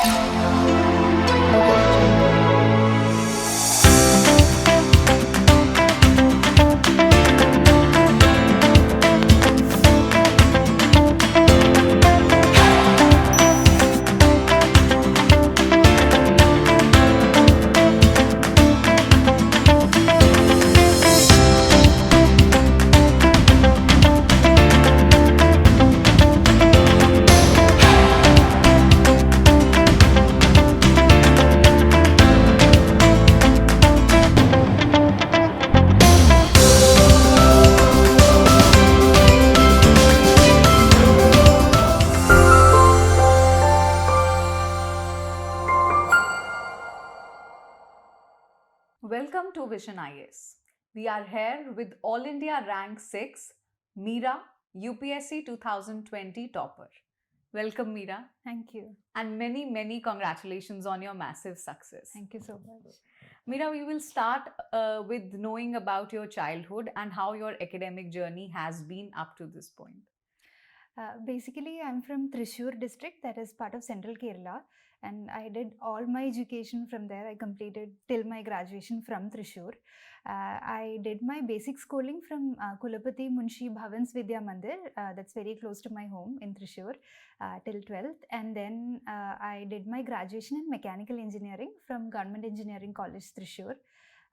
Lotus Jungle. Welcome to Vision IS. We are here with All India Rank 6, Meera, UPSC 2020 topper. Welcome, Meera, Thank you. and many congratulations on your massive success. Thank you so much. Meera, we will start with knowing about your childhood and how your academic journey has been up to this point. Basically, I'm from Thrissur district, that is part of central Kerala, and I did all my education from there. I completed till my graduation from Thrissur. I did my basic schooling from Kulapati Munshi Bhavans Vidya Mandir, that's very close to my home in Thrissur, till 12th. And then I did my graduation in mechanical engineering from Government Engineering College, Thrissur.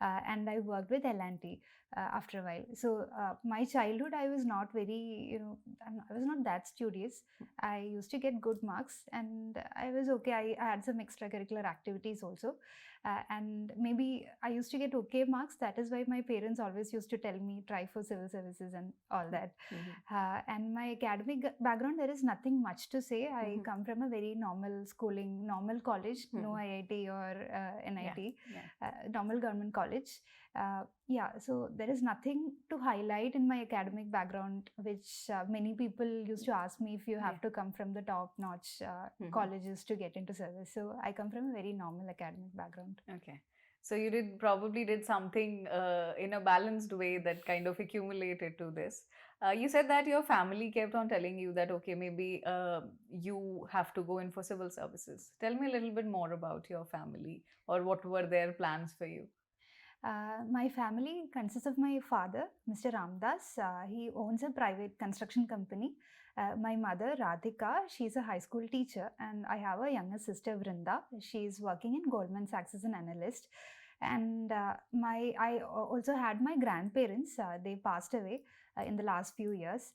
And I worked with L&T after a while. So my childhood, I was not very, I was not that studious. I used to get good marks, and I was okay. I had some extracurricular activities also, and maybe I used to get okay marks. That is why my parents always used to tell me try for civil services and all that. And my academic background, there is nothing much to say. I come from a very normal schooling, normal college, no IIT or NIT, normal government college. So there is nothing to highlight in my academic background, which many people used to ask me if you have to come from the top-notch colleges to get into service. So I come from a very normal academic background. Okay. So you probably did something in a balanced way that kind of accumulated to this. You said that your family kept on telling you that, okay, maybe you have to go in for civil services. Tell me a little bit more about your family, or what were their plans for you? My family consists of my father, Mr. Ramdas. He owns a private construction company. My mother, Radhika, she's a high school teacher, and I have a younger sister, Vrinda. She's working in Goldman Sachs as an analyst. And I also had my grandparents. They passed away in the last few years.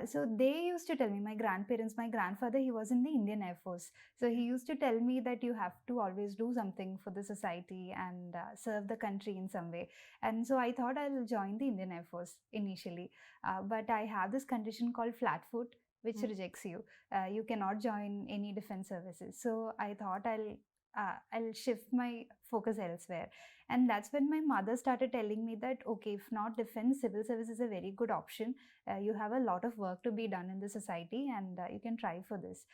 So they used to tell me, my grandparents, my grandfather, he was in the Indian Air Force. So he used to tell me that you have to always do something for the society and serve the country in some way. And so I thought I'll join the Indian Air Force initially. But I have this condition called flat foot, which rejects you. You cannot join any defense services. So I thought I'll shift my focus elsewhere. And that's when my mother started telling me that, okay, if not defense, civil service is a very good option. You have a lot of work to be done in the society, and you can try for this.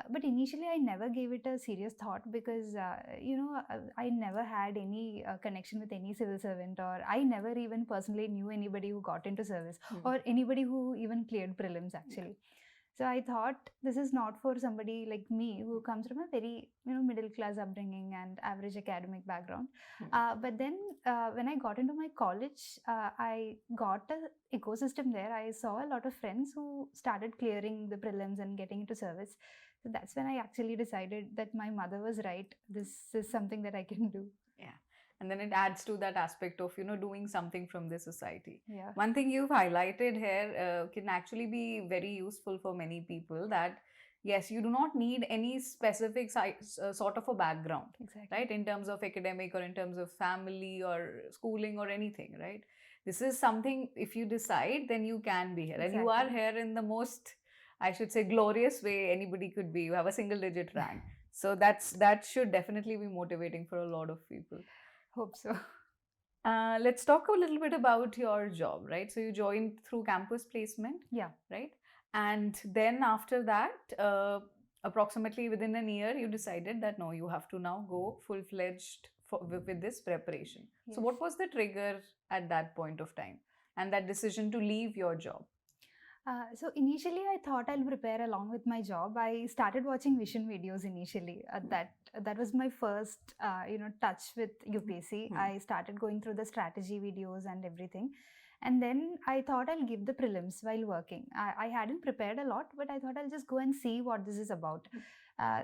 But initially, I never gave it a serious thought because, I never had any connection with any civil servant, or I never even personally knew anybody who got into service or anybody who even cleared prelims actually. So I thought this is not for somebody like me who comes from a very middle class upbringing and average academic background. But then when I got into my college, I got a ecosystem there. I saw a lot of friends who started clearing the prelims and getting into service. So that's when I actually decided that my mother was right. This is something that I can do. Yeah. And then it adds to that aspect of doing something from the society. Yeah. One thing you've highlighted here can actually be very useful for many people, that yes, you do not need any specific sort of a background, Exactly. right, in terms of academic or in terms of family or schooling or anything, right? This is something, if you decide, then you can be here. And you are Exactly. here in the most, I should say, glorious way anybody could be. You have a single digit rank. So that should definitely be motivating for a lot of people. Hope so. Let's talk a little bit about your job, right? So you joined through campus placement, Yeah. right? And then after that, approximately within a year, you decided that no, you have to now go full-fledged with this preparation. Yes. So what was the trigger at that point of time and that decision to leave your job? So initially, I thought I'll prepare along with my job. I started watching vision videos initially. That was my first, touch with UPSC. Hmm. I started going through the strategy videos and everything, and then I thought I'll give the prelims while working. I hadn't prepared a lot, but I thought I'll just go and see what this is about.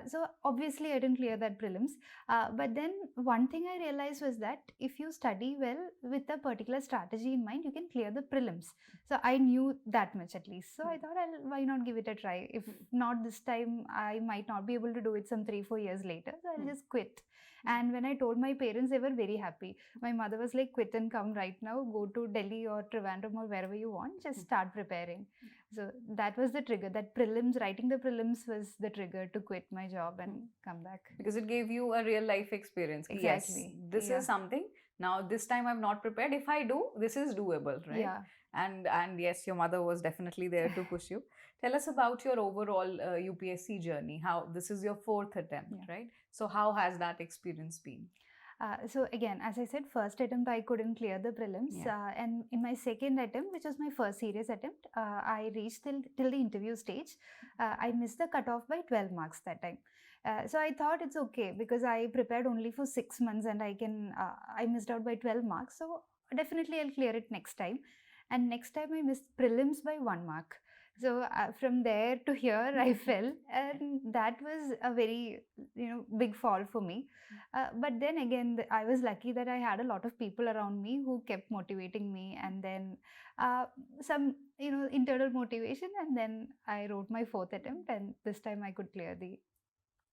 So obviously, I didn't clear that prelims. But then one thing I realized was that if you study well with a particular strategy in mind, you can clear the prelims. So I knew that much at least. So I thought, why not give it a try? If not this time, I might not be able to do it some 3-4 years later. So I'll just quit. And when I told my parents, they were very happy. My mother was like, quit and come right now. Go to Delhi or Trivandrum or wherever you want. Just start preparing. So that was the trigger. That prelims, writing the prelims was the trigger to quit my job and come back. Because it gave you a real life experience. Exactly. Yes, this Yeah. is something. Now this time I'm not prepared. If I do, this is doable, right? Yeah. And yes, your mother was definitely there to push you. Tell us about your overall UPSC journey. How this is your fourth attempt, Yeah. right? So how has that experience been? So again, as I said, first attempt I couldn't clear the prelims, Yeah. and in my second attempt, which was my first serious attempt, I reached till the interview stage. I missed the cutoff by 12 marks that time. So I thought it's okay because I prepared only for 6 months and I missed out by 12 marks. So definitely I'll clear it next time. And next time I missed prelims by 1 mark. So from there to here I fell, and that was a very big fall for me. But then again, I was lucky that I had a lot of people around me who kept motivating me, and then some internal motivation, and then I wrote my fourth attempt, and this time I could clear the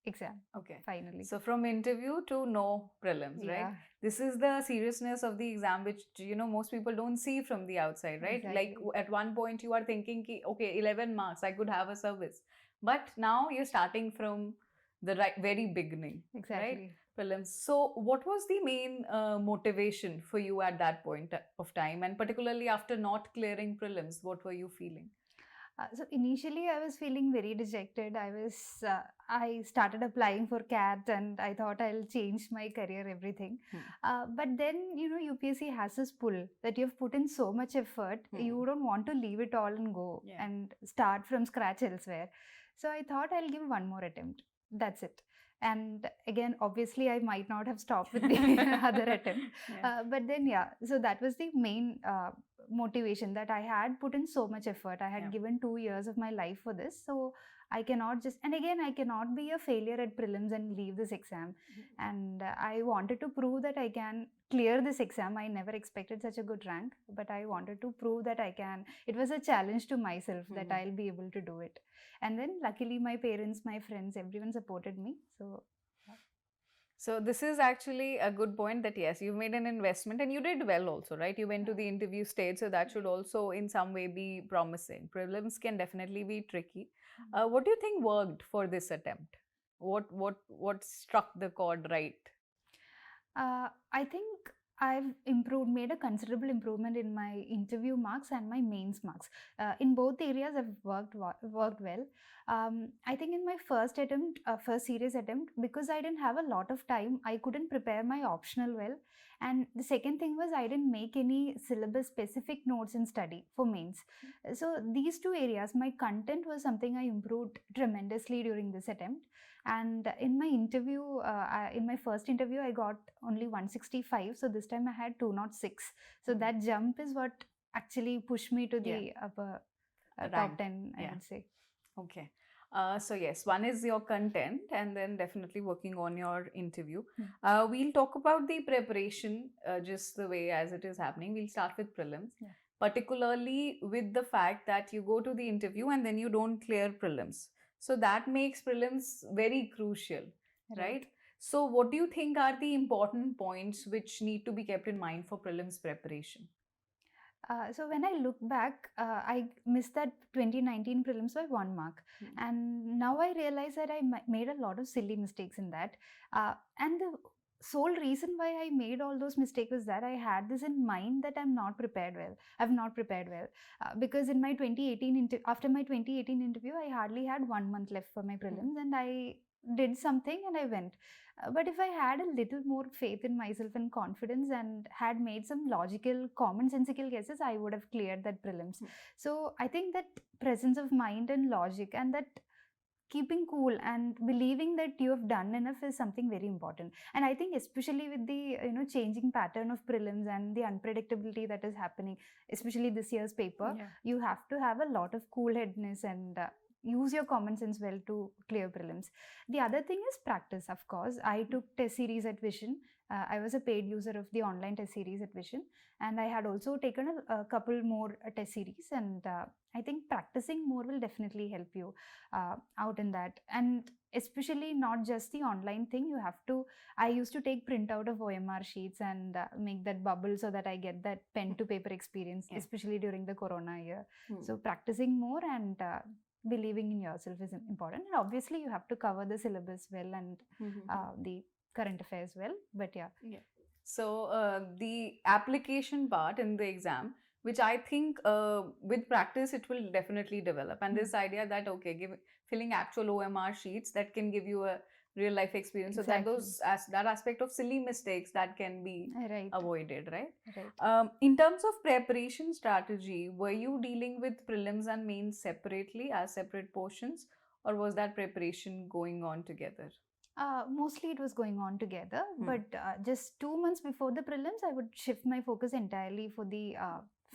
exam. Okay. Finally. So from interview to no prelims, right? Yeah. This is the seriousness of the exam, which most people don't see from the outside, right? Like Exactly. at one point you are thinking, okay, 11 marks, I could have a service, but now you're starting from the very beginning, right? Exactly. Prelims. So what was the main motivation for you at that point of time, and particularly after not clearing prelims, what were you feeling? So initially, I was feeling very dejected. I started applying for CAT, and I thought I'll change my career, everything. But then, UPSC has this pull that you've put in so much effort, you don't want to leave it all and go and start from scratch elsewhere. So I thought I'll give one more attempt. That's it. And again, obviously, I might not have stopped with the other attempt. But then, yeah, so that was the main motivation, that I had put in so much effort. I had given 2 years of my life for this. So I cannot and again, I cannot be a failure at prelims and leave this exam. And I wanted to prove that I can clear this exam. I never expected such a good rank, but I wanted to prove that I can. It was a challenge to myself that I'll be able to do it. And then luckily my parents, my friends, everyone supported me. So this is actually a good point, that yes, you made an investment and you did well also, right? You went to the interview stage, so that should also in some way be promising. Prelims can definitely be tricky. What do you think worked for this attempt? What struck the chord right? I think I've made a considerable improvement in my interview marks and my mains marks. In both areas, I've worked well. I think in my first serious attempt, because I didn't have a lot of time, I couldn't prepare my optional well. And the second thing was, I didn't make any syllabus specific notes in study for mains. So these two areas, my content was something I improved tremendously during this attempt. And in my first interview, I got only 165. So this time I had 206. So that jump is what actually pushed me to the upper top 10, I would say. Okay. So yes, one is your content, and then definitely working on your interview. We'll talk about the preparation just the way as it is happening. We'll start with prelims. Particularly with the fact that you go to the interview and then you don't clear prelims. So that makes prelims very crucial, right? So what do you think are the important points which need to be kept in mind for prelims preparation? So when I look back, I missed that 2019 prelims by 1 mark. And now I realize that I made a lot of silly mistakes in that. And the sole reason why I made all those mistakes was that I had this in mind, that I'm not prepared well. I've not prepared well. Because in my after my 2018 interview, I hardly had 1 month left for my prelims, and I did something and I went. But if I had a little more faith in myself and confidence and had made some logical, commonsensical guesses, I would have cleared that prelims. Hmm. So I think that presence of mind and logic and that keeping cool and believing that you have done enough is something very important. And I think especially with the changing pattern of prelims and the unpredictability that is happening, especially this year's paper, Yeah. you have to have a lot of cool headedness and use your common sense well to clear prelims. The other thing is practice. Of course, I took test series at Vision. I was a paid user of the online test series at Vision, and I had also taken a couple more test series, and I think practicing more will definitely help you out in that. And especially not just the online thing, you have to, I used to take printout of OMR sheets and make that bubble so that I get that pen to paper experience, Yeah. especially during the corona year. Hmm. So practicing more and believing in yourself is important. And obviously you have to cover the syllabus well and the current affairs well, but yeah. So the application part in the exam, which I think with practice it will definitely develop, and this idea that filling actual OMR sheets that can give you a real life experience, so that Exactly. that aspect of silly mistakes that can be Right. avoided, right? Right. In terms of preparation strategy, were you dealing with prelims and mains separately as separate portions, or was that preparation going on together? Mostly it was going on together, but just 2 months before the prelims, I would shift my focus entirely for the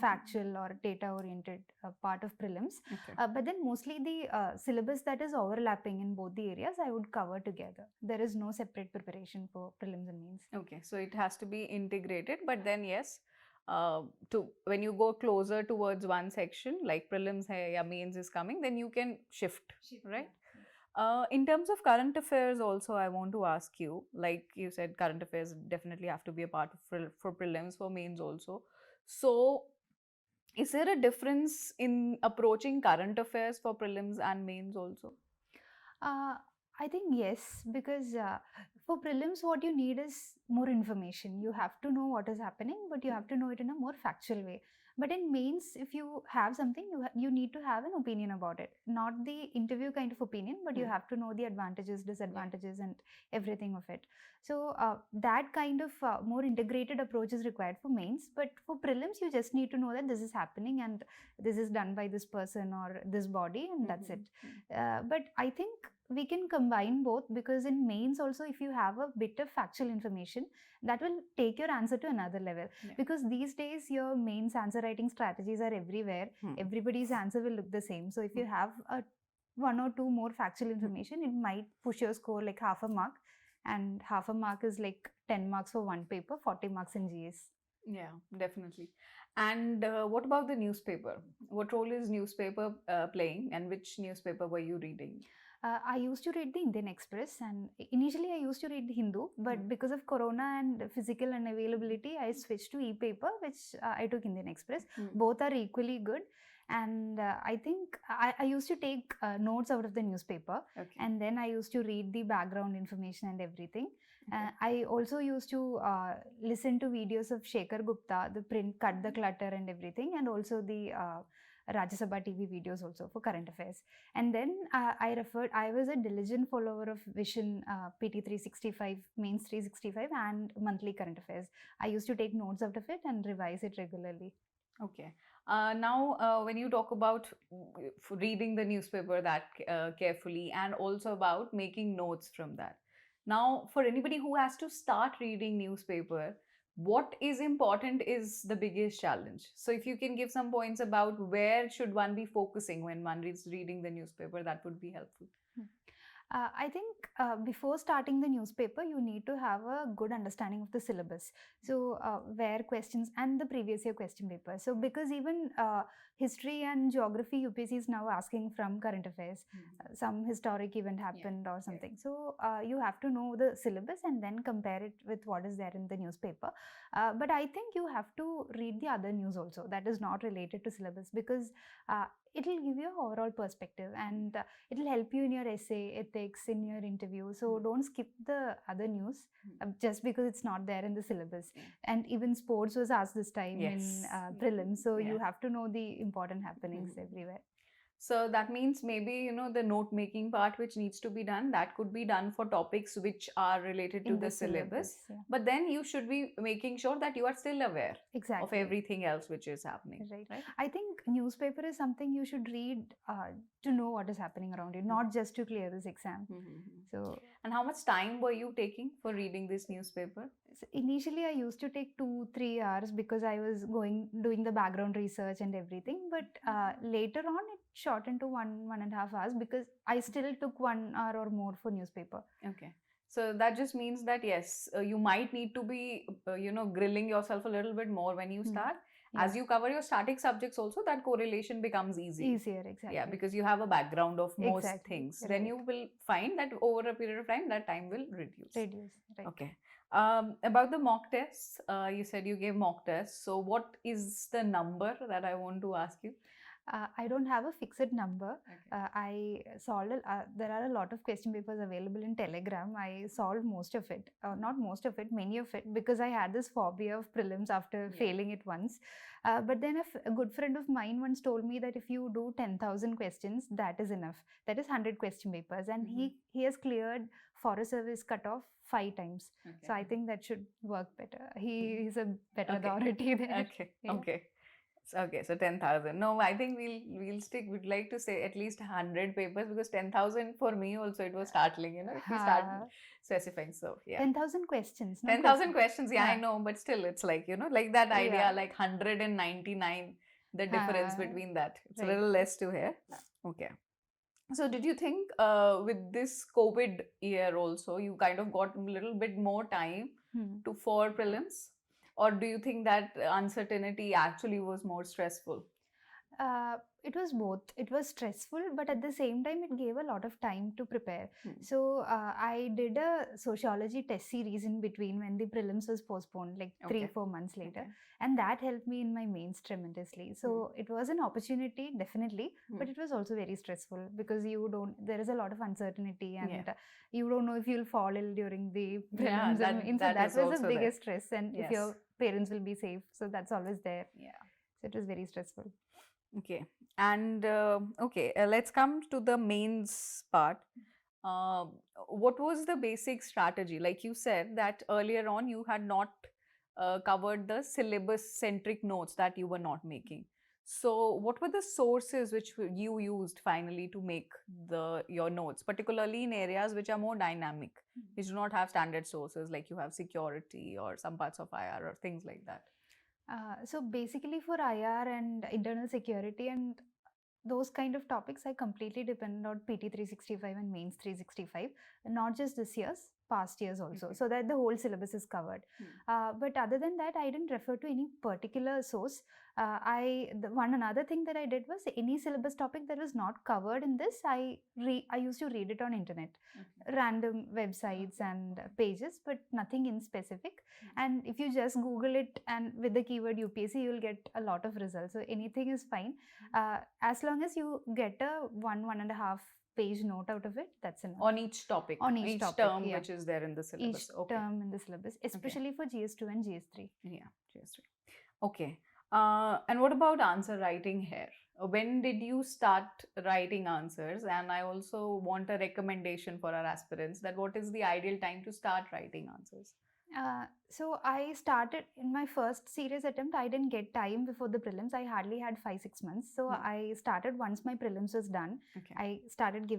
factual or data oriented part of prelims. Okay. But then mostly the syllabus that is overlapping in both the areas, I would cover together. There is no separate preparation for prelims and mains. Okay, so it has to be integrated, but then yes, to when you go closer towards one section, like prelims hai ya mains is coming, then you can shift, right? In terms of current affairs also, I want to ask you, like you said, current affairs definitely have to be a part of for prelims, for mains also. So is there a difference in approaching current affairs for prelims and mains also? I think yes, because for prelims, what you need is more information. You have to know what is happening, but you have to know it in a more factual way. But in mains, if you have something, you need to have an opinion about it. Not the interview kind of opinion, but you have to know the advantages, disadvantages, and everything of it. So that kind of more integrated approach is required for mains. But for prelims, you just need to know that this is happening and this is done by this person or this body, and that's it. But I think we can combine both, because in mains also, if you have a bit of factual information, that will take your answer to another level. Because these days your mains answer writing strategies are everywhere. Everybody's answer will look the same. So if you have one or two more factual information, it might push your score like half a mark, and half a mark is like 10 marks for one paper, 40 marks in GS. Yeah, definitely. And what about the newspaper? What role is newspaper playing, and which newspaper were you reading? I used to read the Indian Express, and initially I used to read the Hindu, but because of Corona and physical unavailability, I switched to e-paper, which I took Indian Express. Both are equally good, and I think I used to take notes out of the newspaper, and then I used to read the background information and everything. I also used to listen to videos of Shekhar Gupta, the print Cut the Clutter and everything, and also the Rajya Sabha TV videos also for current affairs. And then I was a diligent follower of Vision PT 365, Mains 365, and monthly current affairs. I used to take notes out of it and revise it regularly. Okay. Now, when you talk about reading the newspaper that carefully, and also about making notes from that. Now, for anybody who has to start reading newspaper, what is important is the biggest challenge. So if you can give some points about where should one be focusing when one is reading the newspaper, that would be helpful. I think before starting the newspaper, you need to have a good understanding of the syllabus. So, where questions and the previous year question paper. So, because even history and geography, UPSC is now asking from current affairs, some historic event happened or something. So, you have to know the syllabus and then compare it with what is there in the newspaper. But I think you have to read the other news also that is not related to syllabus, because it will give you an overall perspective, and it will help you in your essay, ethics, in your interview. So don't skip the other news just because it's not there in the syllabus. And even sports was asked this time in prelims, so you have to know the important happenings everywhere. So that means maybe, you know, the note making part which needs to be done, that could be done for topics which are related to In the the syllabus. yeah. But then you should be making sure that you are still aware of Exactly. everything else which is happening. Right. Right. I think newspaper is something you should read to know what is happening around you, not just to clear this exam. So And how much time were you taking for reading this newspaper? initially I used to take 2-3 hours because I was doing the background research and everything. But later on, it shortened to 1.5 hours because I still took 1 hour or more for newspaper. Okay. So that just means that yes, you might need to be, you know, grilling yourself a little bit more when you start. As Yeah. you cover your static subjects also, that correlation becomes Easier, exactly. Yeah, because you have a background of most Exactly, things. Then right. you will find that over a period of time, that time will reduce. Right. Okay. About the mock tests, you said you gave mock tests. So what is the number that I want to ask you? I don't have a fixed number. Okay. I solved. There are a lot of question papers available in Telegram. I solved most of it, not most of it, many of it, because I had this phobia of prelims after Yeah. failing it once. But then a good friend of mine once told me that if you do 10,000 questions, that is enough. That is 100 question papers, and he has cleared forest service cutoff 5 times. So I think that should work better. He is a better Okay. authority there. Okay. Yeah. Okay. Okay, so 10,000. No, I think we'll stick. We'd like to say at least 100 papers, because 10,000 for me also it was startling. You know, if we start specifying. So yeah, 10,000 questions. 10,000 questions. Yeah, I Yeah. know, but still, it's like, you know, like that idea, Yeah. like 199. The difference between that, it's a Right. little less to hear. Okay. So did you think with this COVID year also, you kind of got a little bit more time for prelims? Or do you think that uncertainty actually was more stressful? It was both. It was stressful, but at the same time, it gave a lot of time to prepare. So I did a sociology test series in between when the prelims was postponed, like 3-4 months later, and that helped me in my mains tremendously. So it was an opportunity, definitely, but it was also very stressful because there is a lot of uncertainty, and you don't know if you'll fall ill during the prelims. So that was the biggest stress, and if your parents will be safe, so that's always there. Yeah. So it was very stressful. Okay. And let's come to the mains part. What was the basic strategy? Like you said that earlier on you had not covered the syllabus centric notes that you were not making. So what were the sources which you used finally to make your notes, particularly in areas which are more dynamic, which do not have standard sources, like you have security or some parts of IR or things like that? So basically for IR and internal security and those kind of topics, I completely depend on PT 365 and Mains 365, not just this year's, past years also, so that the whole syllabus is covered. But other than that, I didn't refer to any particular source. Another thing that I did was any syllabus topic that was not covered in this, I used to read it on internet, random websites and pages, but nothing in specific. And if you just Google it and with the keyword UPSC, you'll get a lot of results. So anything is fine. As long as you get a 1.5 page note out of it, that's enough. On each topic? On each topic, term, yeah. Which is there in the syllabus? Each term in the syllabus, especially for GS2 and GS3. Yeah, GS3. Okay. And what about answer writing here? When did you start writing answers? And I also want a recommendation for our aspirants, that what is the ideal time to start writing answers? So I started in my first serious attempt. I didn't get time before the prelims. I hardly had 5-6 months. So I started once my prelims was done. I started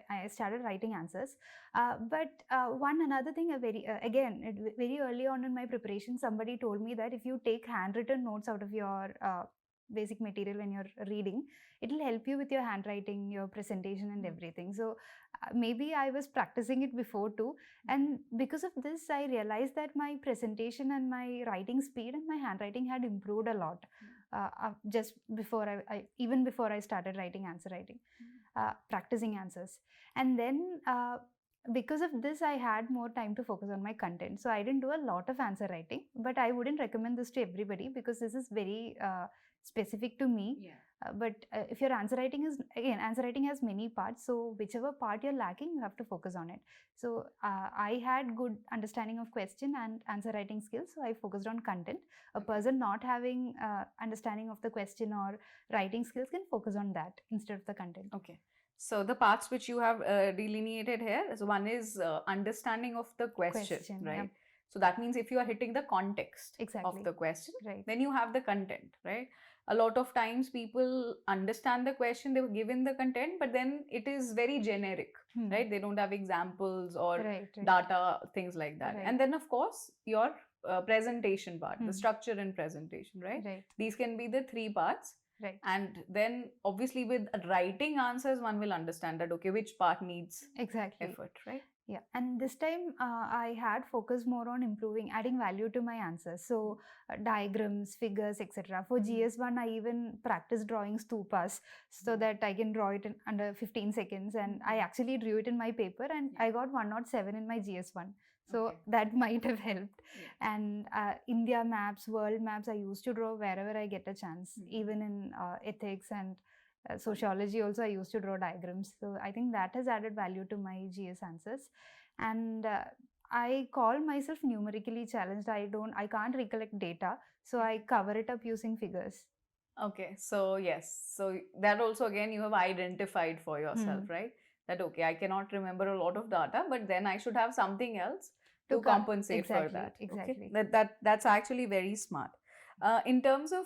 I started writing answers. But another thing, very early on in my preparation, somebody told me that if you take handwritten notes out of your basic material when you're reading, it will help you with your handwriting, your presentation and everything. So maybe I was practicing it before too, and because of this I realized that my presentation and my writing speed and my handwriting had improved a lot just before even before I started practicing answers. And then because of this, I had more time to focus on my content. So I didn't do a lot of answer writing, but I wouldn't recommend this to everybody because this is very specific to me. But if your answer writing is, again, answer writing has many parts, so whichever part you're lacking, you have to focus on it. So I had good understanding of question and answer writing skills, so I focused on content. A person not having understanding of the question or writing skills can focus on that instead of the content. Okay. So the parts which you have delineated here, so one is understanding of the question, right? Yeah. So that means if you are hitting the context Exactly. of the question, Right. then you have the content, right? A lot of times people understand the question, they were given the content, but then it is very generic, right? They don't have examples or Right. data, things like that. Right. And then, of course, your presentation part, the structure and presentation, right? Right. These can be the three parts. Right. And then obviously with writing answers, one will understand that, okay, which part needs Exactly. effort, right? Yeah, and this time I had focused more on improving, adding value to my answers. So diagrams, figures, etc. For GS1, I even practiced drawing stupas so that I can draw it in under 15 seconds. And I actually drew it in my paper, and I got 107 in my GS1. So that might have helped. And India maps, world maps, I used to draw wherever I get a chance, even in ethics and sociology also I used to draw diagrams. So I think that has added value to my GS answers. And I call myself numerically challenged. I can't recollect data, so I cover it up using figures. Okay, so yes, so that also again you have identified for yourself, right? That okay, I cannot remember a lot of data, but then I should have something else to compensate for that. Exactly. Okay? That's actually very smart. In terms of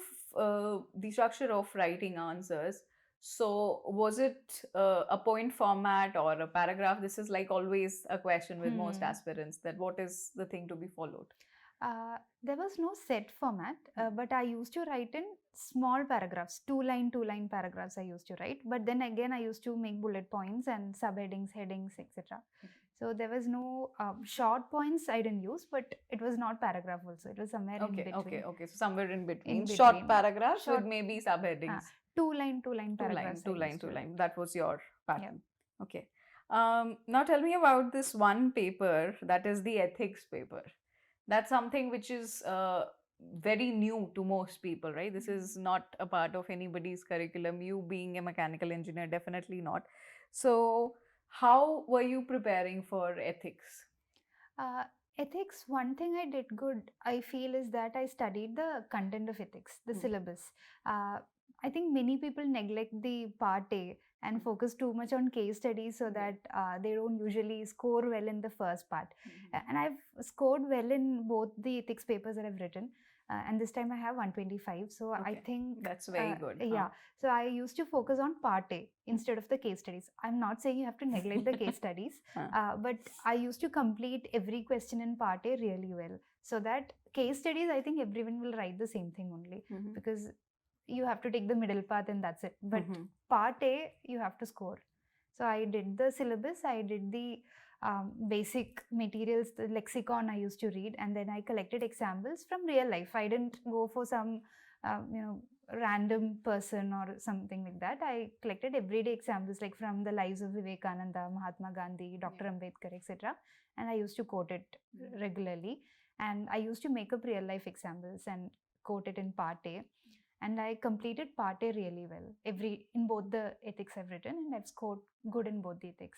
the structure of writing answers, so was it a point format or a paragraph? This is like always a question with most aspirants, that what is the thing to be followed? There was no set format, but I used to write in small paragraphs, two line paragraphs I used to write. But then again, I used to make bullet points and subheadings, headings, etc. So there was no short points I didn't use, but it was not paragraph also. It was somewhere in between. Okay. So somewhere in between. In Short between. paragraphs with maybe subheadings. Two line paragraphs. Two line. That was your pattern. Yeah. Okay. Now tell me about this one paper, that is the ethics paper. That's something which is very new to most people, right? This is not a part of anybody's curriculum. You being a mechanical engineer, definitely not. So how were you preparing for ethics? Ethics, one thing I did good, I feel, is that I studied the content of ethics, the syllabus. I think many people neglect the part A and focus too much on case studies so that they don't usually score well in the first part. And I've scored well in both the ethics papers that I've written. And this time I have 125. So I think that's very good. Yeah. So I used to focus on part A instead of the case studies. I'm not saying you have to neglect the case studies, but I used to complete every question in part A really well. So that case studies, I think everyone will write the same thing only, because you have to take the middle path and that's it. But part A, you have to score. So I did the syllabus, I did the basic materials, the lexicon I used to read, and then I collected examples from real life. I didn't go for some, random person or something like that. I collected everyday examples, like from the lives of Vivekananda, Mahatma Gandhi, Dr. Ambedkar, etc. And I used to quote it regularly. And I used to make up real life examples and quote it in part A. And I completed part A really well. In both the ethics I've written, and I've scored good in both the ethics.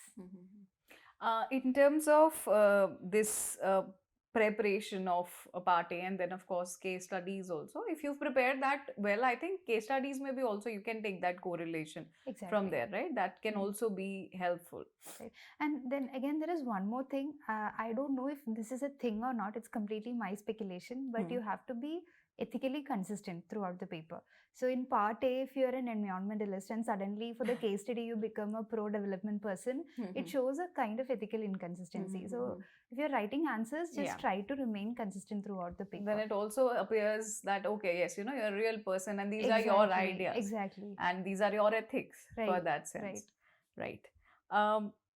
In terms of this preparation of a part A and then of course case studies also, if you've prepared that well, I think case studies maybe also you can take that correlation from there, right? That can also be helpful. Right. And then again, there is one more thing. I don't know if this is a thing or not. It's completely my speculation, but you have to be ethically consistent throughout the paper. So in part A, if you're an environmentalist and suddenly for the case study you become a pro-development person, it shows a kind of ethical inconsistency. So if you're writing answers, just try to remain consistent throughout the paper. Then it also appears that, okay, yes, you're a real person and these are your ideas. Exactly. And these are your ethics for that sense. Right.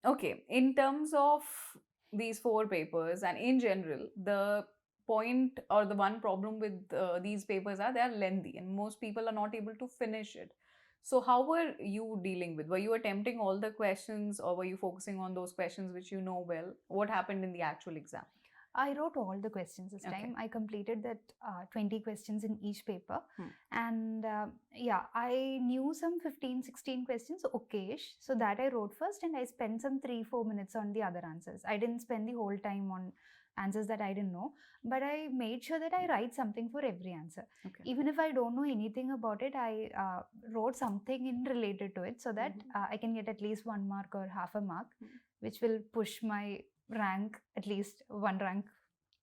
Okay. In terms of these 4 papers and in general, the point or the one problem with these papers are they are lengthy and most people are not able to finish it. So how were you dealing with? Were you attempting all the questions or were you focusing on those questions which you know well? What happened in the actual exam? I wrote all the questions this Okay. time. I completed that 20 questions in each paper. Hmm. And yeah, I knew some 15, 16 questions, okay-ish. So that I wrote first, and I spent some 3-4 minutes on the other answers. I didn't spend the whole time on answers that I didn't know, but I made sure that I write something for every answer. Okay. Even if I don't know anything about it, I wrote something in related to it, so that I can get at least 1 mark or half a mark, which will push my rank at least 1 rank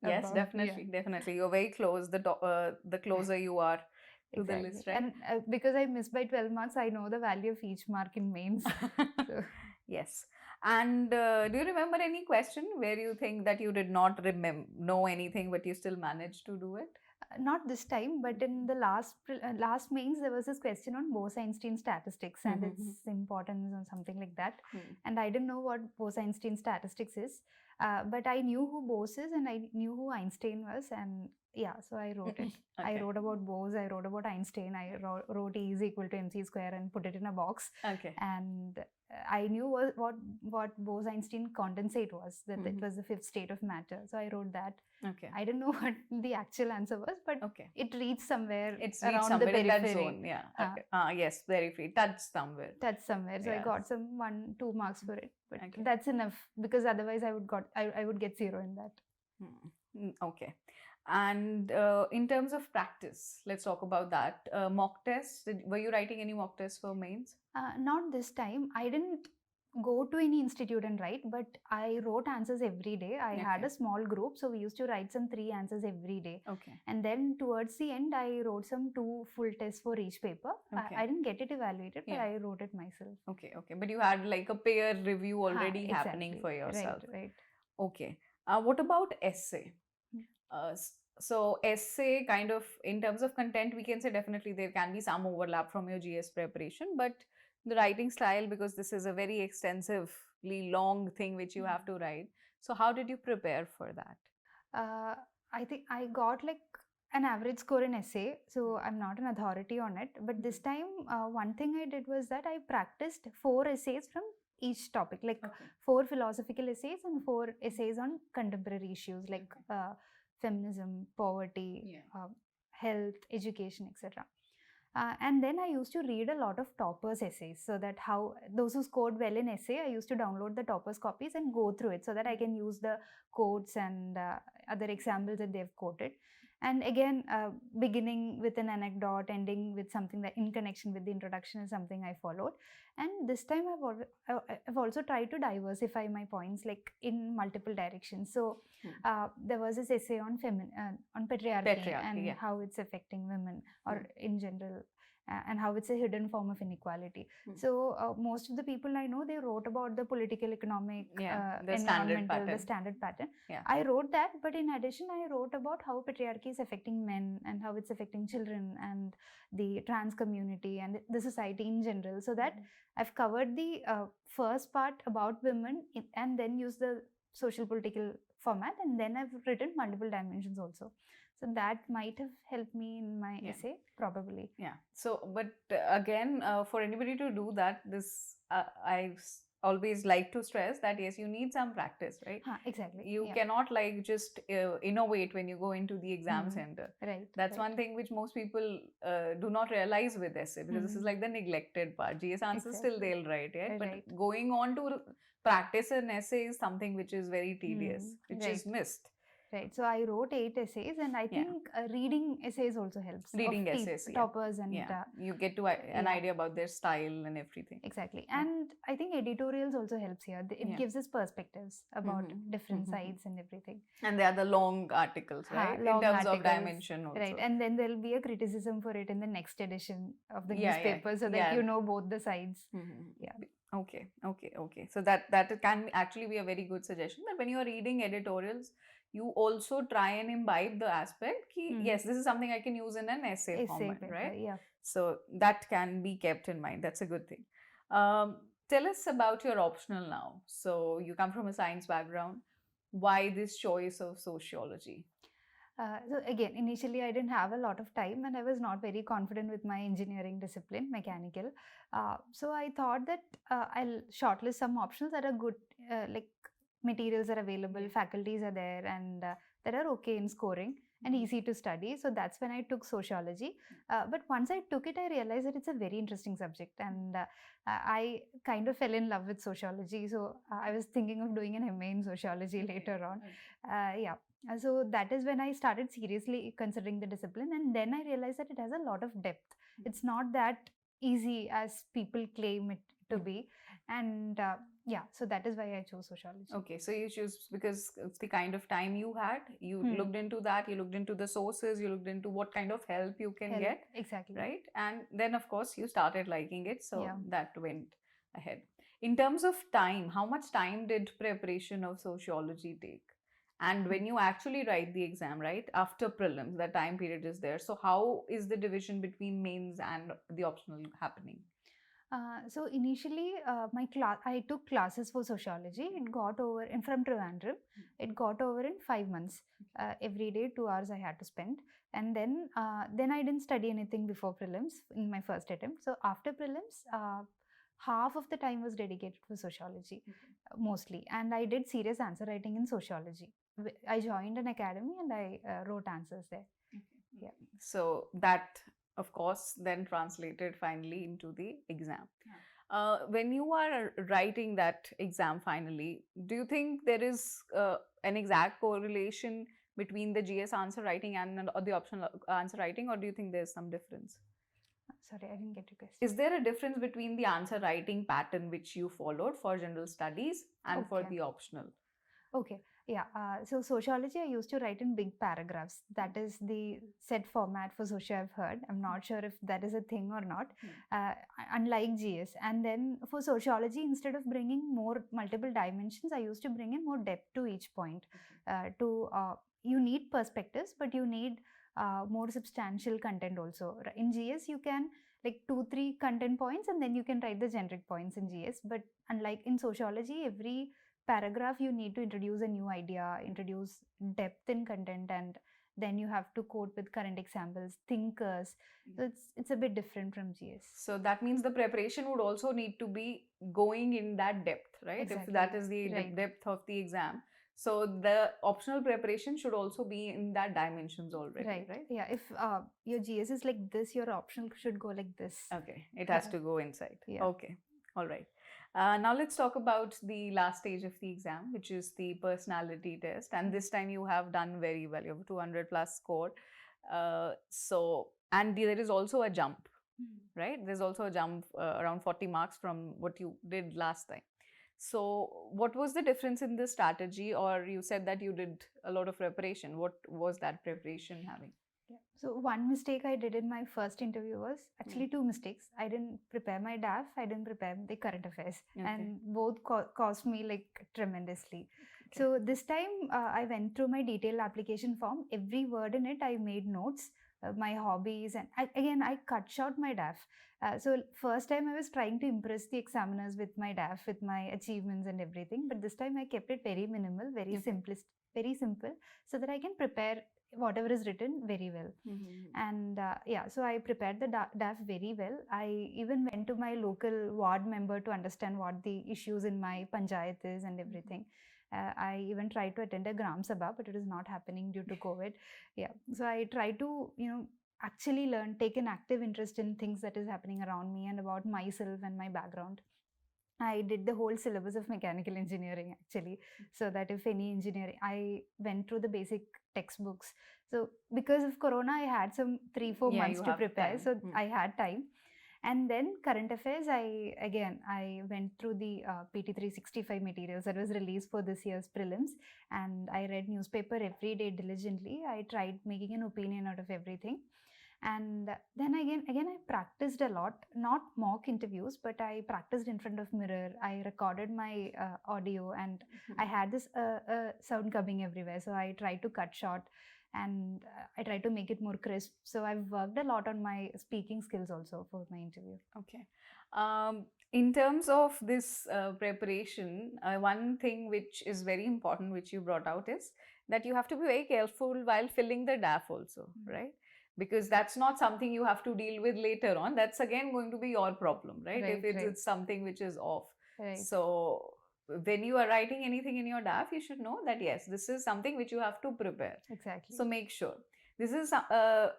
Yes, above. definitely, definitely. You're very close. The closer you are to the list, right? And because I missed by 12 marks, I know the value of each mark in mains. So, Yes. And do you remember any question where you think that you did not know anything, but you still managed to do it? not this time, but in the last mains, there was this question on Bose-Einstein statistics and its importance or something like that. And I didn't know what Bose-Einstein statistics is, but I knew who Bose is and I knew who Einstein was, and yeah, so I wrote it. I Okay. wrote about Bose, I wrote about Einstein, I wrote E is equal to mc square and put it in a box. Okay. And I knew what Bose-Einstein condensate was, that it was the fifth state of matter. So I wrote that. Okay. I didn't know what the actual answer was, but Okay. it reached somewhere It's around reached somewhere the in that periphery. zone. Yeah. Okay. Yes, very free. Touch somewhere. Touch somewhere. So I Yes. got some 1-2 marks for it. But Okay. that's enough, because otherwise I would get 0 in that. Okay. And in terms of practice, let's talk about that. Mock tests. Were you writing any mock tests for mains? Not this time. I didn't go to any institute and write, but I wrote answers every day. I had Okay. a small group, so we used to write some 3 answers every day. Okay. And then towards the end, I wrote some 2 full tests for each paper. Okay. I didn't get it evaluated, but Yeah. I wrote it myself. Okay. Okay. But you had like a peer review already happening exactly. for yourself. Right. Okay. What about essay? Hmm. So essay, kind of in terms of content, we can say definitely there can be some overlap from your GS preparation, but the writing style, because this is a very extensively long thing which you have to write. So how did you prepare for that? I think I got like an average score in essay, so I'm not an authority on it. But this time, one thing I did was that I practiced 4 essays from each topic, like 4 philosophical essays and 4 essays on contemporary issues like feminism, poverty, health, education, etc. And then I used to read a lot of toppers' essays, so that how those who scored well in essay, I used to download the toppers' copies and go through it, so that I can use the quotes and other examples that they've quoted. And again, beginning with an anecdote, ending with something that in connection with the introduction is something I followed. And this time I've also tried to diversify my points, like in multiple directions. So there was this essay on patriarchy and how it's affecting women or in general, and how it's a hidden form of inequality. So most of the people I know, they wrote about the political, economic, the standard pattern. I wrote that, but in addition, I wrote about how patriarchy is affecting men and how it's affecting children and the trans community and the society in general. So that I've covered the first part about women and then used the social political format, and then I've written multiple dimensions also. So that might have helped me in my essay, probably. Yeah. So, but again, for anybody to do that, I always like to stress that yes, you need some practice, right? Exactly. You cannot like just innovate when you go into the exam center. Right. That's one thing which most people do not realize with essay, because this is like the neglected part. GS answers still they'll write, right? But going on to practice an essay is something which is very tedious, which is missed. Right. So I wrote 8 essays, and I think reading essays also helps. Reading essays, toppers, and you get to an idea about their style and everything. Exactly. And I think editorials also helps here. It gives us perspectives about different sides and everything. And they are the long articles, right? In terms of dimension also. Right. And then there'll be a criticism for it in the next edition of the newspaper, so that you know both the sides. Yeah. Okay. So that can actually be a very good suggestion, that when you are reading editorials, you also try and imbibe the aspect yes, this is something I can use in an essay format, paper, right? Yeah. So that can be kept in mind. That's a good thing. Tell us about your optional now. So you come from a science background. Why this choice of sociology? So again, initially I didn't have a lot of time, and I was not very confident with my engineering discipline, mechanical. So I thought that I'll shortlist some options that are good, like materials are available, Yeah. faculties are there, and that are okay in scoring and easy to study. So that's when I took sociology. But once I took it, I realized that it's a very interesting subject, and I kind of fell in love with sociology. So I was thinking of doing an MA in sociology later on. Yeah. So that is when I started seriously considering the discipline, and then I realized that it has a lot of depth. It's not that easy as people claim it to be, and yeah, so that is why I chose sociology. Okay, so you choose because it's the kind of time you had. You Hmm. looked into that, you looked into the sources, you looked into what kind of help you can Help, get, exactly. right? And then, of course, you started liking it, so Yeah. that went ahead. In terms of time, how much time did preparation of sociology take? And when you actually write the exam, right, after prelims, the time period is there. So, how is the division between mains and the optional happening? So initially, I took classes for sociology. It got over in from Trivandrum. It got over in 5 months. Every day, 2 hours I had to spend, and then I didn't study anything before prelims in my first attempt. So after prelims, half of the time was dedicated for sociology, mostly, and I did serious answer writing in sociology. I joined an academy and I wrote answers there. Yeah. So that, of course, then translated finally into the exam. When you are writing that exam finally, do you think there is an exact correlation between the GS answer writing and the optional answer writing, or do you think there's some difference? Sorry, I didn't get your question. Is there a difference between the answer writing pattern which you followed for general studies and for Okay. the optional? Okay, yeah. So sociology, I used to write in big paragraphs. That is the set format for socio I've heard. I'm not sure if that is a thing or not. Unlike GS, and then for sociology, instead of bringing more multiple dimensions, I used to bring in more depth to each point. You need perspectives, but you need more substantial content also. In GS, you can like 2-3 content points, and then you can write the generic points in GS. But unlike in sociology, every paragraph you need to introduce a new idea, introduce depth in content, and then you have to quote with current examples, thinkers. So it's a bit different from GS. So that means the preparation would also need to be going in that depth, right? Exactly. If that is the Right. depth of the exam. So the optional preparation should also be in that dimensions already, right? Yeah, if your GS is like this, your optional should go like this. Okay, it has to go inside. Yeah. Okay, all right. Now let's talk about the last stage of the exam, which is the personality test. And this time you have done very well. You have 200 plus score. And there is also a jump, right? There's also a jump around 40 marks from what you did last time. So what was the difference in this strategy? Or you said that you did a lot of preparation. What was that preparation having? Yeah. So one mistake I did in my first interview was actually two mistakes. I didn't prepare my DAF, I didn't prepare the current affairs, and both cost me like tremendously. So this time I went through my detailed application form. Every word in it I made notes, my hobbies, and I cut short my DAF. So first time I was trying to impress the examiners with my DAF, with my achievements and everything. But this time I kept it very minimal, very simplest, very simple, so that I can prepare whatever is written very well. And yeah, so I prepared the DAF very well. I even went to my local ward member to understand what the issues in my panchayat is and everything. I even tried to attend a Gram Sabha, but it is not happening due to COVID. Yeah, so I try to, actually learn, take an active interest in things that is happening around me and about myself and my background. I did the whole syllabus of mechanical engineering actually, so that if any engineering, I went through the basic textbooks. So because of Corona, I had some 3-4 months to prepare, so I had time. And then current affairs, I went through the PT 365 materials that was released for this year's prelims, and I read newspaper every day diligently. I tried making an opinion out of everything. And then again I practiced a lot, not mock interviews, but I practiced in front of mirror. I recorded my audio, and I had this sound coming everywhere, so I tried to cut short, and I tried to make it more crisp. So I've worked a lot on my speaking skills also for my interview. Okay. In terms of this preparation, one thing which is very important, which you brought out, is that you have to be very careful while filling the DAF also, right? Because that's not something you have to deal with later on. That's again going to be your problem, right? If it's something which is off. So when you are writing anything in your DAF, you should know that yes, this is something which you have to prepare. Exactly. So make sure. This is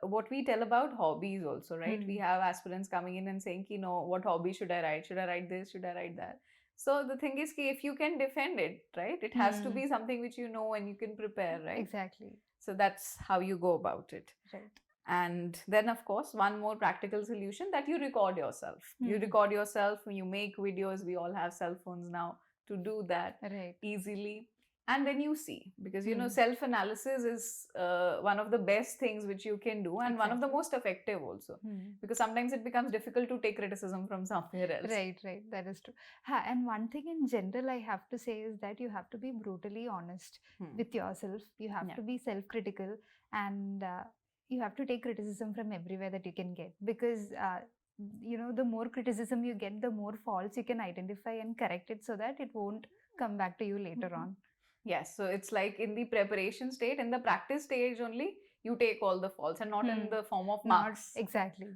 what we tell about hobbies also, right? We have aspirants coming in and saying, you know, what hobby should I write? Should I write this? Should I write that? So the thing is, if you can defend it, right, it has to be something which you know and you can prepare, right? Exactly. So that's how you go about it. Right. And then, of course, one more practical solution, that you record yourself. You record yourself, you make videos. We all have cell phones now to do that Right. easily. And then you see, because you know, self-analysis is one of the best things which you can do, and one of the most effective also, because sometimes it becomes difficult to take criticism from somewhere else. Right, that is true. And one thing in general I have to say is that you have to be brutally honest with yourself. You have to be self-critical, and you have to take criticism from everywhere that you can get, because you know, the more criticism you get, the more faults you can identify and correct it, so that it won't come back to you later on. Yes, so it's like in the preparation state, in the practice stage only, you take all the faults, and not in the form of marks. Exactly.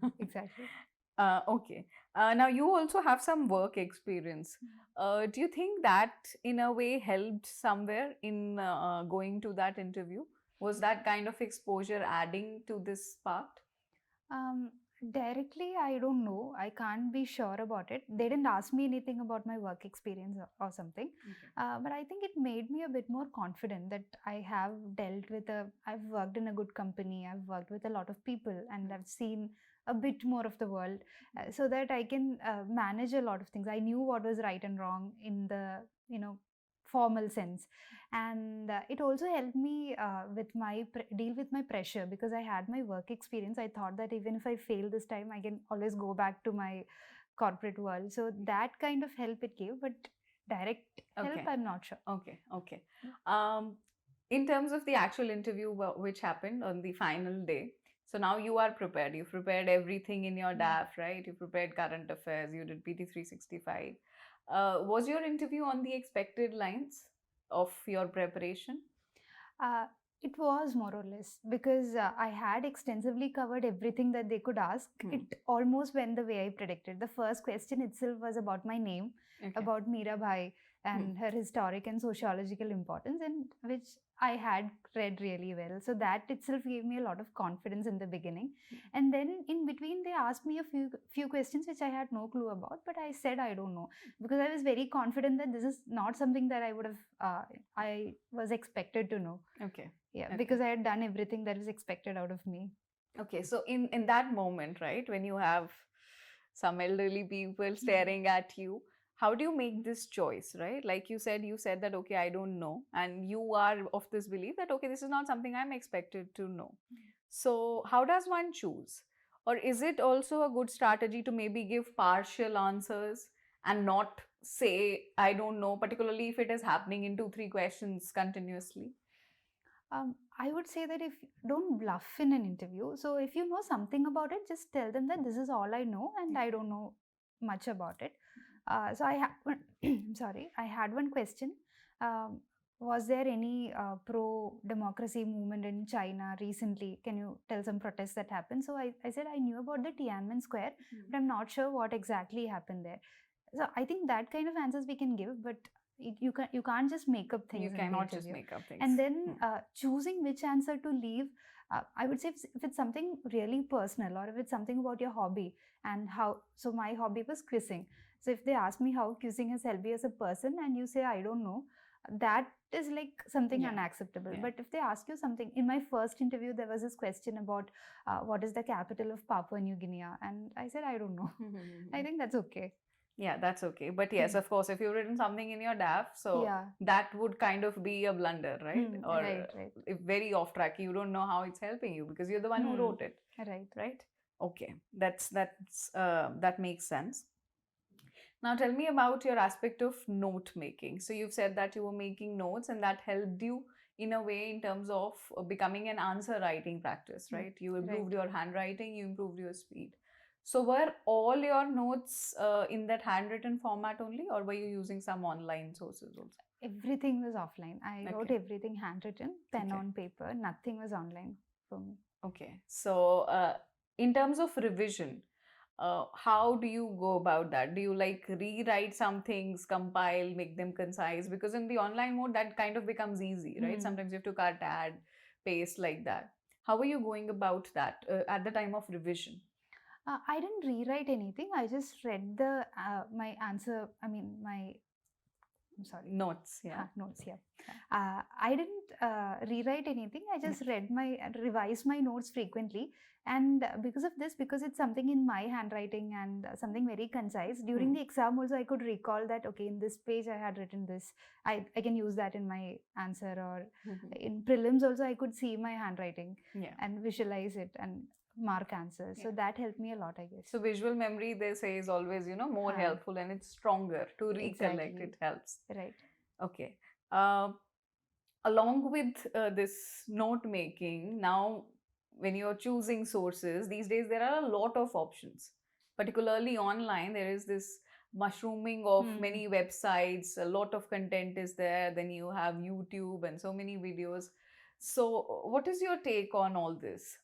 Okay. Now you also have some work experience. Do you think that in a way helped somewhere in going to that interview? Was that kind of exposure adding to this part? Directly, I don't know. I can't be sure about it. They didn't ask me anything about my work experience or something. But I think it made me a bit more confident that I have I've worked in a good company, I've worked with a lot of people, and I've seen a bit more of the world, so that I can manage a lot of things. I knew what was right and wrong in the, you know, formal sense, and it also helped me with my deal with my pressure, because I had my work experience. I thought that even if I fail this time, I can always go back to my corporate world. So that kind of help it gave, but direct help, I'm not sure. Okay. In terms of the actual interview which happened on the final day, so now you are prepared. You prepared everything in your DAF, right? You prepared current affairs, you did PT 365. Was your interview on the expected lines of your preparation? It was more or less, because I had extensively covered everything that they could ask. It almost went the way I predicted. The first question itself was about my name, about Mirabai and her historic and sociological importance, and which I had read really well. So that itself gave me a lot of confidence in the beginning. And then in between, they asked me a few questions which I had no clue about, but I said I don't know, because I was very confident that this is not something that I would have I was expected to know. Because I had done everything that was expected out of me. Okay, so in that moment, right, when you have some elderly people staring at you, how do you make this choice, right? Like you said that, okay, I don't know, and you are of this belief that, okay, this is not something I'm expected to know. So how does one choose? Or is it also a good strategy to maybe give partial answers and not say I don't know, particularly if it is happening in 2-3 questions continuously? I would say that if don't bluff in an interview. So if you know something about it, just tell them that this is all I know and I don't know much about it. So I had one question. Was there any pro-democracy movement in China recently? Can you tell some protests that happened? So I said I knew about the Tiananmen Square, but I'm not sure what exactly happened there. So I think that kind of answers we can give, but you can't just make up things. You cannot just make up things. And then choosing which answer to leave, I would say if it's something really personal, or if it's something about your hobby and how. So my hobby was quizzing. So if they ask me how quizzing has helped me as a person, and you say I don't know, that is like something unacceptable. But if they ask you something, in my first interview there was this question about what is the capital of Papua New Guinea, and I said I don't know. I think that's okay. Yeah, that's okay. But yes, of course, if you've written something in your DAF, so that would kind of be a blunder, right? Or right. If very off track, you don't know how it's helping you because you're the one who wrote it. Right. Okay, that makes sense. Now tell me about your aspect of note making. So you've said that you were making notes and that helped you in a way in terms of becoming an answer writing practice, right? You improved your handwriting, you improved your speed. So were all your notes in that handwritten format only, or were you using some online sources also? Everything was offline. I wrote everything handwritten, pen on paper. Nothing was online for me. Okay. So in terms of revision, how do you go about that? Do you like rewrite some things, compile, make them concise? Because in the online mode, that kind of becomes easy, right? Mm. Sometimes you have to cut, add, paste like that. How are you going about that at the time of revision? I didn't rewrite anything. I just read the my answer. I mean, my I'm sorry. Notes, yeah. Notes, yeah. I didn't rewrite anything. I just revised my notes frequently. And because of this, because it's something in my handwriting and something very concise, during the exam also I could recall that, okay, in this page I had written this. I can use that in my answer, or in prelims also I could see my handwriting Yeah. and visualize it and mark answers. So Yeah. that helped me a lot, I guess. So visual memory, they say, is always, more Huh. helpful, and it's stronger to recollect. Exactly. It helps. Right. Okay. Along with this note making, now when you're choosing sources, these days there are a lot of options. Particularly online, there is this mushrooming of many websites, a lot of content is there. Then you have YouTube and so many videos. So, what is your take on all this?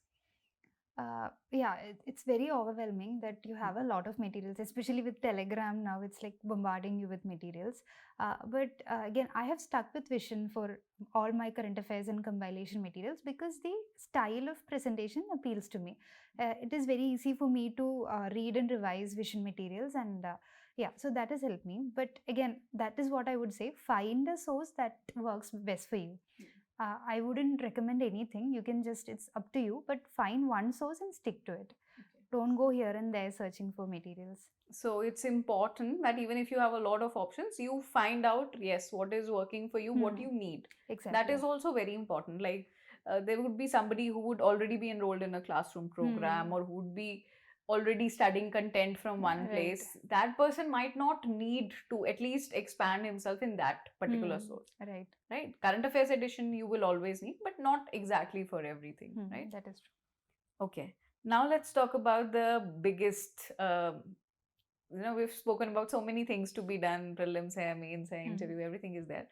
Yeah, it's very overwhelming that you have a lot of materials, especially with Telegram now. It's like bombarding you with materials. But again, I have stuck with Vision for all my current affairs and compilation materials because the style of presentation appeals to me. It is very easy for me to read and revise Vision materials, and yeah, so that has helped me. But again, that is what I would say: find a source that works best for you. I wouldn't recommend anything. You can just, it's up to you, but find one source and stick to it. Okay. Don't go here and there searching for materials. So it's important that even if you have a lot of options, you find out, yes, what is working for you, what you need. Exactly. That is also very important. Like there would be somebody who would already be enrolled in a classroom program or who would be already studying content from one place. That person might not need to at least expand himself in that particular source. Right. Current affairs edition you will always need, but not exactly for everything. Right. That is true. Okay. Now let's talk about the biggest. We've spoken about so many things to be done: prelims, hai, mains, hai, interview, everything is there.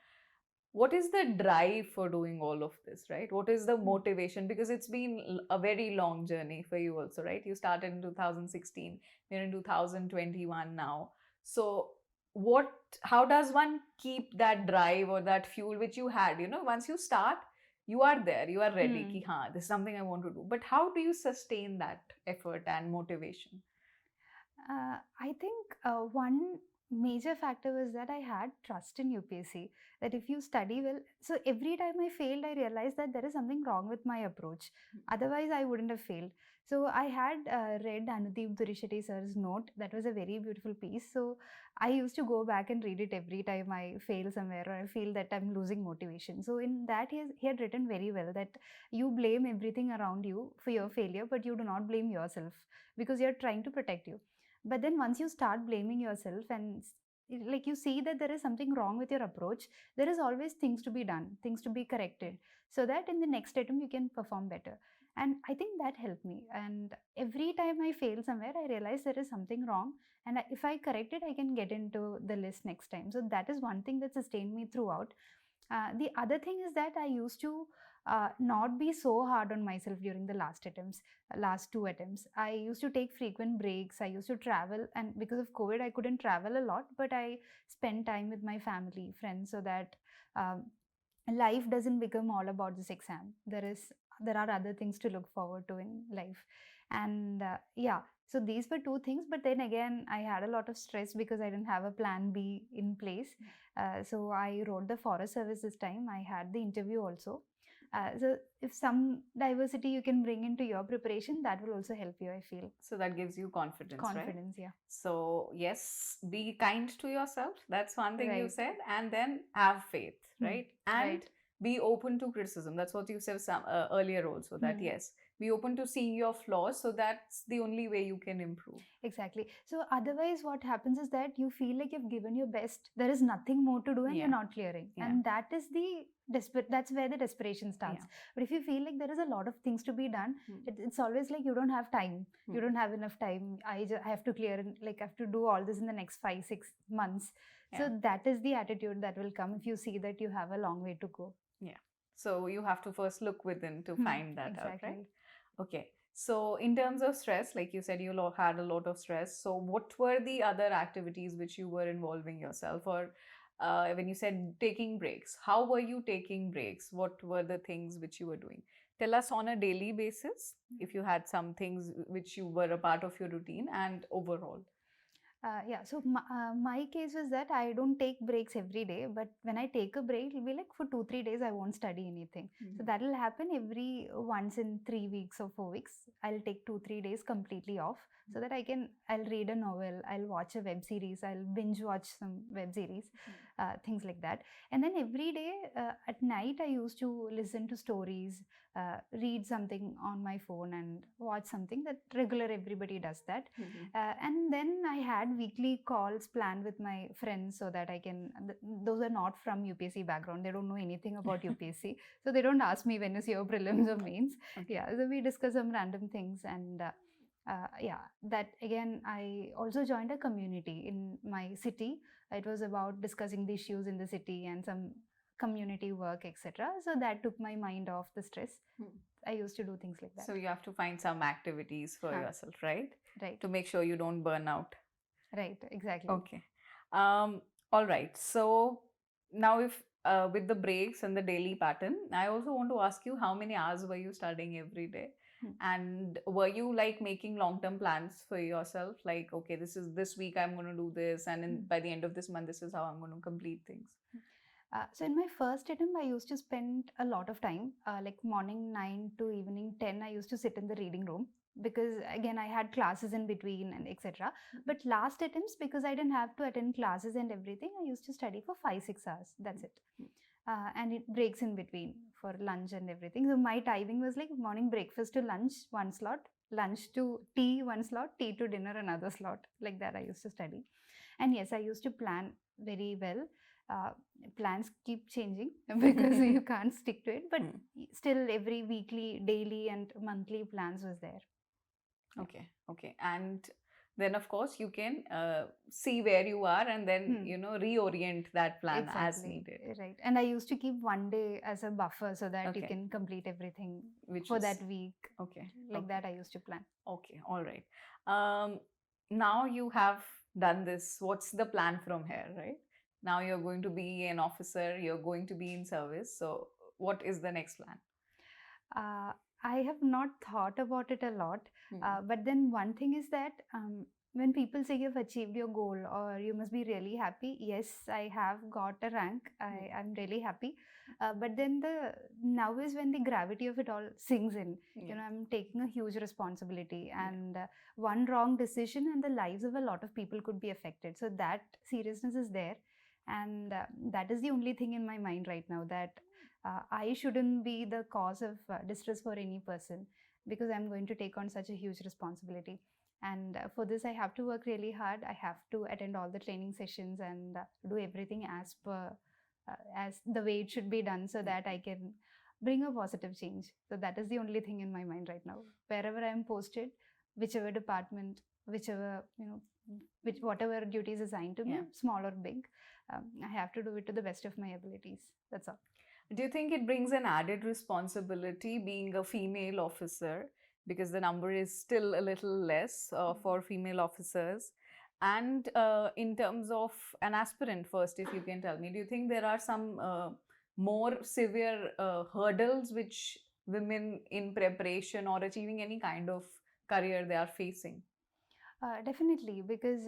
What is the drive for doing all of this, right? What is the motivation? Because it's been a very long journey for you also, right? You started in 2016, we're in 2021 now. So how does one keep that drive or that fuel which you had? Once you start, you are there, you are ready. Ki, this is something I want to do. But how do you sustain that effort and motivation? I think one major factor was that I had trust in UPSC. That if you study well, so every time I failed, I realized that there is something wrong with my approach. Otherwise, I wouldn't have failed. So I had read Anudeep Durishetty sir's note. That was a very beautiful piece. So I used to go back and read it every time I fail somewhere or I feel that I'm losing motivation. So in that, he had written very well that you blame everything around you for your failure, but you do not blame yourself because you're trying to protect you. But then once you start blaming yourself and like you see that there is something wrong with your approach, there is always things to be done, things to be corrected, so that in the next attempt you can perform better. And I think that helped me. And every time I fail somewhere, I realize there is something wrong. And if I correct it, I can get into the list next time. So that is one thing that sustained me throughout. The other thing is that I used to not be so hard on myself during the last two attempts. I used to take frequent breaks. I used to travel, and because of COVID, I couldn't travel a lot, but I spent time with my family, friends, so that life doesn't become all about this exam. There are other things to look forward to in life. And yeah, so these were two things, but then again, I had a lot of stress because I didn't have a plan B in place. So I wrote the Forest Service this time. I had the interview also. So if some diversity you can bring into your preparation, that will also help you, I feel. So that gives you confidence, right? Yeah. So yes, be kind to yourself. That's one thing you said. And then have faith, right? And be open to criticism. That's what you said earlier also, that yes, be open to seeing your flaws. So that's the only way you can improve. Exactly. So otherwise what happens is that you feel like you've given your best. There is nothing more to do and you're not clearing. And that is that's where the desperation starts. But if you feel like there is a lot of things to be done, it's always like you don't have time. You don't have enough time. I have to clear, I have to do all this in the next 5-6 months. So that is the attitude that will come if you see that you have a long way to go. Yeah. So you have to first look within to find that out, right? Okay. So, in terms of stress, like you said, you had a lot of stress. So, what were the other activities which you were involving yourself? Or when you said taking breaks, how were you taking breaks? What were the things which you were doing? Tell us on a daily basis if you had some things which you were a part of your routine and overall. Yeah, so my case was that I don't take breaks every day, but when I take a break, it'll be like for 2 3 days I won't study anything. So that will happen every once in 3 weeks or 4 weeks. I'll take 2 3 days completely off so that I'll read a novel, I'll watch a web series, I'll binge watch some web series, things like that. And then every day at night I used to listen to stories, read something on my phone and watch something. That regular everybody does that. And then I had weekly calls planned with my friends so that I can. Those are not from UPSC background. They don't know anything about UPSC, so they don't ask me when is your prelims or mains. Okay. Yeah, so we discuss some random things, and yeah, that again. I also joined a community in my city. It was about discussing the issues in the city and some community work, etc. So that took my mind off the stress. I used to do things like that. So, you have to find some activities for yourself, right? Right. To make sure you don't burn out. Right, exactly. Okay. All right. So now, if with the breaks and the daily pattern, I also want to ask you how many hours were you studying every day? And were you like making long-term plans for yourself? Like, okay, this week I'm going to do this, and by the end of this month, this is how I'm going to complete things. So in my first attempt, I used to spend a lot of time, like morning 9 to evening 10. I used to sit in the reading room because again I had classes in between and etc. But last attempts, because I didn't have to attend classes and everything, I used to study for 5 6 hours. That's it. And it breaks in between for lunch and everything. So my timing was like morning breakfast to lunch, one slot, lunch to tea, one slot, tea to dinner, another slot. Like that, I used to study. And yes, I used to plan very well. Plans keep changing because you can't stick to it, but still every weekly, daily, and monthly plans was there. Okay. Okay. And then of course you can see where you are and then reorient that plan as needed. Right. And I used to keep one day as a buffer so that you Okay. can complete everything Which for is- that week. Okay. Like Okay. that, I used to plan. Okay, all right. Now you have done this. What's the plan from here, right? Now you're going to be an officer, you're going to be in service. So, what is the next plan? I have not thought about it a lot. But then one thing is that when people say you've achieved your goal or you must be really happy, yes, I have got a rank. I'm really happy. But then now is when the gravity of it all sinks in. You know, I'm taking a huge responsibility, and one wrong decision and the lives of a lot of people could be affected. So that seriousness is there, and that is the only thing in my mind right now, that I shouldn't be the cause of distress for any person, because I'm going to take on such a huge responsibility. And for this, I have to work really hard. I have to attend all the training sessions and do everything as the way it should be done, so that I can bring a positive change. So that is the only thing in my mind right now. Wherever I am posted, whichever department, whichever whatever duties assigned to me, small or big, I have to do it to the best of my abilities. That's all. Do you think it brings an added responsibility being a female officer, because the number is still a little less for female officers? And in terms of an aspirant, first, if you can tell me, do you think there are some more severe hurdles which women in preparation or achieving any kind of career they are facing? Definitely, because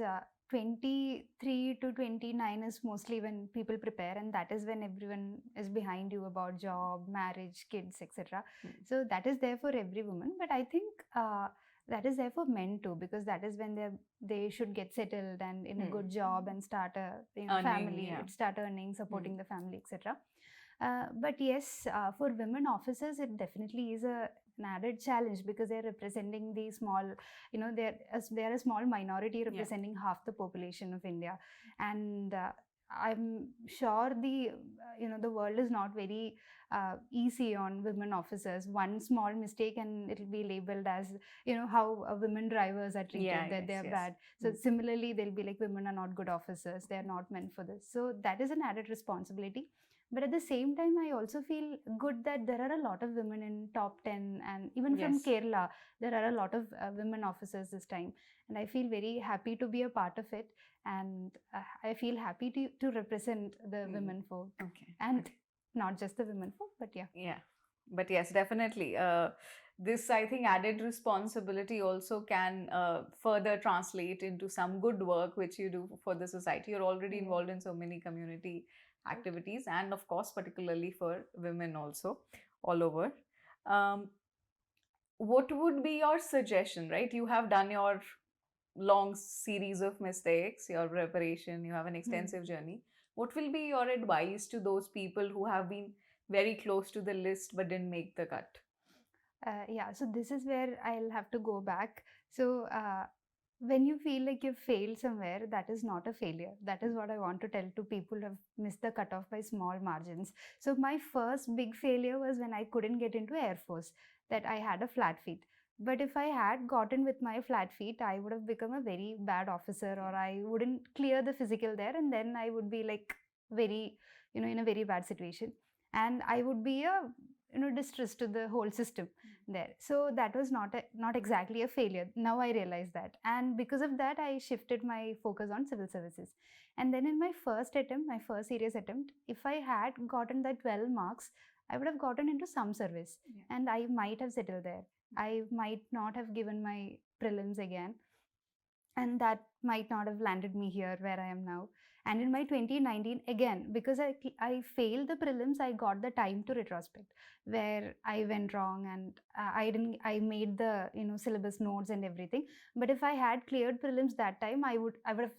23 to 29 is mostly when people prepare, and that is when everyone is behind you about job, marriage, kids, etc. So that is there for every woman, but I think that is there for men too, because that is when they should get settled and in a good job and start a family, start earning, supporting the family, etc. But yes, for women officers, it definitely is an added challenge, because they're representing the small, they're a small minority representing half the population of India. And I'm sure the world is not very easy on women officers. One small mistake and it'll be labeled as, how women drivers are treated, that they're bad. So similarly, they'll be like, women are not good officers, they're not meant for this. So that is an added responsibility. But at the same time, I also feel good that there are a lot of women in top 10, and even from Yes. Kerala, there are a lot of women officers this time. And I feel very happy to be a part of it. And I feel happy to represent the women folk. Okay. And Okay. not just the women folk, but yeah. Yeah, but yes, definitely. This, I think, added responsibility also can further translate into some good work which you do for the society. You're already Yeah. involved in so many community activities, and of course, particularly for women also all over. Um, what would be your suggestion, right? You have done your long series of mistakes, your preparation, you have an extensive journey. What will be your advice to those people who have been very close to the list but didn't make the cut? Yeah, so this is where I'll have to go back. So, when you feel like you've failed somewhere, that is not a failure. That is what I want to tell to people who have missed the cutoff by small margins. So, my first big failure was when I couldn't get into Air Force, that I had a flat feet. But if I had gotten with my flat feet, I would have become a very bad officer, or I wouldn't clear the physical there, and then I would be like very, in a very bad situation. And I would be a distress to the whole system there. So that was not exactly a failure. Now I realize that, and because of that, I shifted my focus on civil services. And then in my first attempt, my first serious attempt, if I had gotten the 12 marks, I would have gotten into some service, and I might have settled there. I might not have given my prelims again, and that might not have landed me here where I am now. And in my 2019, again, because I failed the prelims, I got the time to retrospect where I went wrong, and I made the syllabus notes and everything. But if I had cleared prelims that time, I would have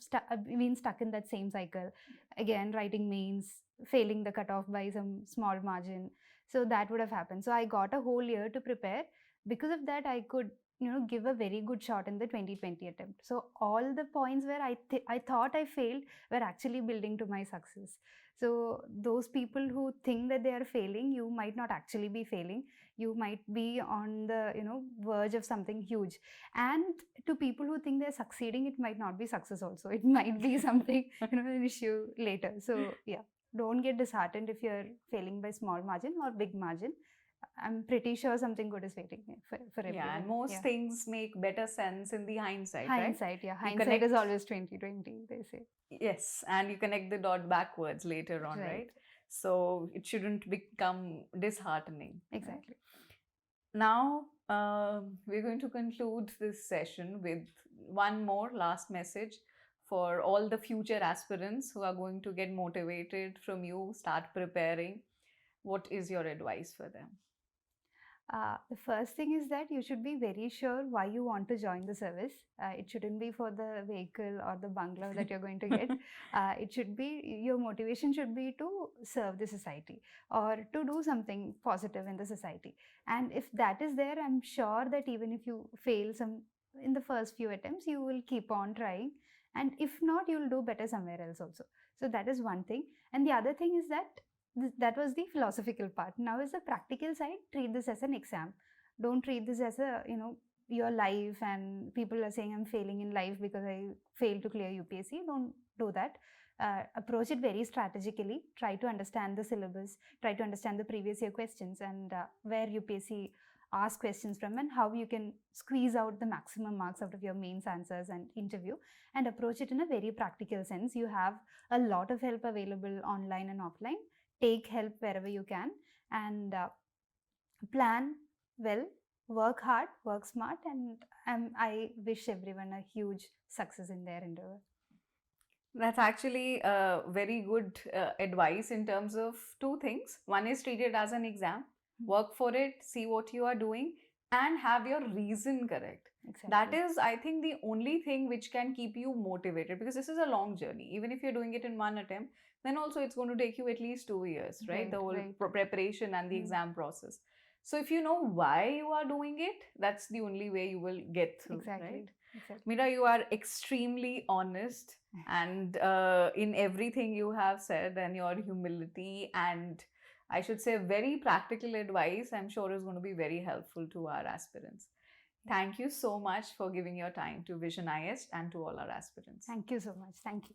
been stuck in that same cycle again, writing mains, failing the cutoff by some small margin. So that would have happened. So I got a whole year to prepare. Because of that, I could give a very good shot in the 2020 attempt. So all the points where I thought I failed were actually building to my success. So those people who think that they are failing, you might not actually be failing. You might be on the verge of something huge. And to people who think they're succeeding, it might not be success also. It might be something an issue later. So yeah, don't get disheartened if you're failing by small margin or big margin. I'm pretty sure something good is waiting for everyone. Yeah, and most things make better sense in the hindsight, Hindsight, right? yeah. Hindsight is always 2020, they say. Yes, and you connect the dot backwards later on, right? So it shouldn't become disheartening. Exactly. Right? Now, we're going to conclude this session with one more last message for all the future aspirants who are going to get motivated from you, start preparing. What is your advice for them? The first thing is that you should be very sure why you want to join the service. It shouldn't be for the vehicle or the bungalow that you're going to get. It should be, your motivation should be to serve the society or to do something positive in the society. And if that is there, I'm sure that even if you fail in the first few attempts, you will keep on trying. And if not, you'll do better somewhere else also. So that is one thing. And the other thing is that that was the philosophical part. Now is the practical side. Treat this as an exam. Don't treat this as a your life, and people are saying I'm failing in life because I failed to clear UPSC. Don't do that. Approach it very strategically. Try to understand the syllabus. Try to understand the previous year questions and where UPSC ask questions from, and how you can squeeze out the maximum marks out of your mains answers and interview, and approach it in a very practical sense. You have a lot of help available online and offline. Take help wherever you can, and plan well, work hard, work smart, and I wish everyone a huge success in their endeavor. That's actually very good advice in terms of two things. One is treat it as an exam, work for it, see what you are doing, and have your reason correct. Exactly. That is, I think, the only thing which can keep you motivated, because this is a long journey. Even if you're doing it in one attempt, then also it's going to take you at least 2 years, right? The whole preparation and the exam process. So if you know why you are doing it, that's the only way you will get through, right? Exactly. Meera, you are extremely honest and in everything you have said, and your humility and I should say very practical advice, I'm sure is going to be very helpful to our aspirants. Thank you so much for giving your time to Vision IS and to all our aspirants. Thank you so much. Thank you.